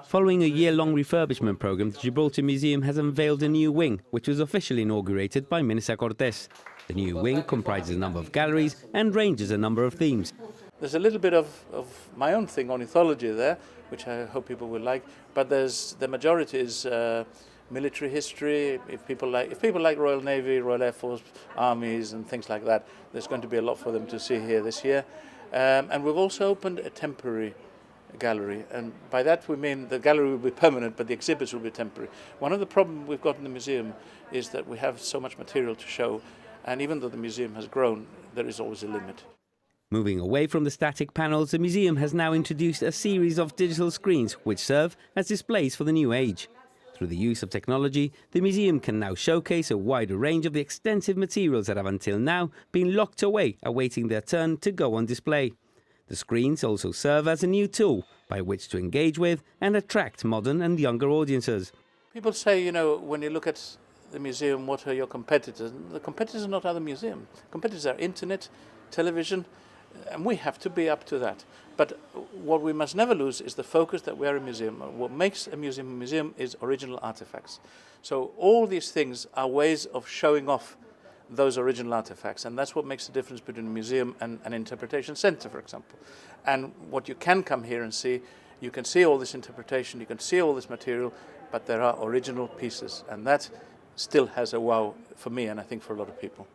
Following a year-long refurbishment programme, the Gibraltar Museum has unveiled a new wing, which was officially inaugurated by Minister Cortes. The new wing comprises a number of galleries and ranges a number of themes. There's a little bit of my own thing, ornithology there, which I hope people will like, but the majority is military history. If people like Royal Navy, Royal Air Force, armies and things like that, there's going to be a lot for them to see here this year. And we've also opened a temporary gallery, and by that we mean the gallery will be permanent, but the exhibits will be temporary. One of the problems we've got in the museum is that we have so much material to show, and even though the museum has grown, there is always a limit. Moving away from the static panels, the museum has now introduced a series of digital screens which serve as displays for the new age. Through the use of technology, the museum can now showcase a wider range of the extensive materials that have until now been locked away, awaiting their turn to go on display. The screens also serve as a new tool by which to engage with and attract modern and younger audiences. People say, when you look at the museum, what are your competitors? The competitors are not other museums. Competitors are internet, television, and we have to be up to that. But what we must never lose is the focus that we are a museum. What makes a museum is original artifacts. So all these things are ways of showing off those original artifacts, and that's what makes the difference between a museum and an interpretation center, for example. And what you can come here and see, you can see all this interpretation, you can see all this material, but there are original pieces, and that still has a wow for me, and I think for a lot of people.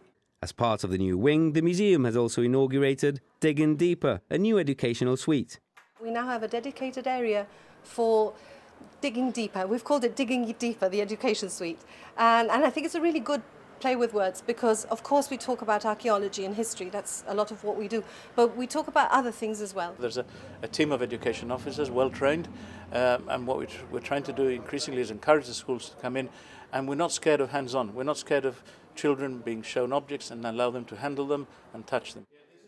As part of the new wing, the museum has also inaugurated Digging Deeper, a new educational suite. We now have a dedicated area for digging deeper. We've called it Digging Deeper, the education suite. And I think it's a really good play with words because, of course, we talk about archaeology and history. That's a lot of what we do. But we talk about other things as well. There's a team of education officers, well trained, and what we're trying to do increasingly is encourage the schools to come in, and we're not scared of hands-on. We're not scared of children being shown objects and allow them to handle them and touch them.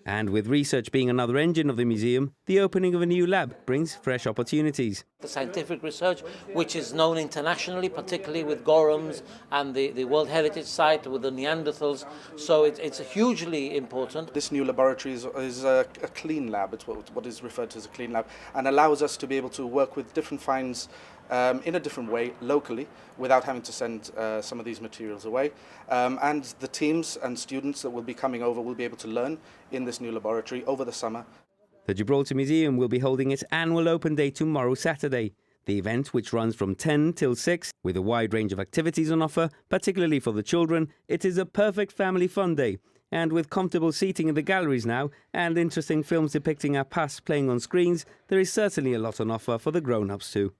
And with research being another engine of the museum, the opening of a new lab brings fresh opportunities. The scientific research, which is known internationally, particularly with Gorhams and the World Heritage Site with the Neanderthals, so it's hugely important. This new laboratory is a clean lab. It's what is referred to as a clean lab, and allows us to be able to work with different finds in a different way locally without having to send some of these materials away. And the teams and students that will be coming over will be able to learn in this new laboratory over the summer. The Gibraltar Museum will be holding its annual open day tomorrow, Saturday. The event, which runs from 10 till 6, with a wide range of activities on offer, particularly for the children, it is a perfect family fun day. And with comfortable seating in the galleries now and interesting films depicting our past playing on screens, there is certainly a lot on offer for the grown-ups too.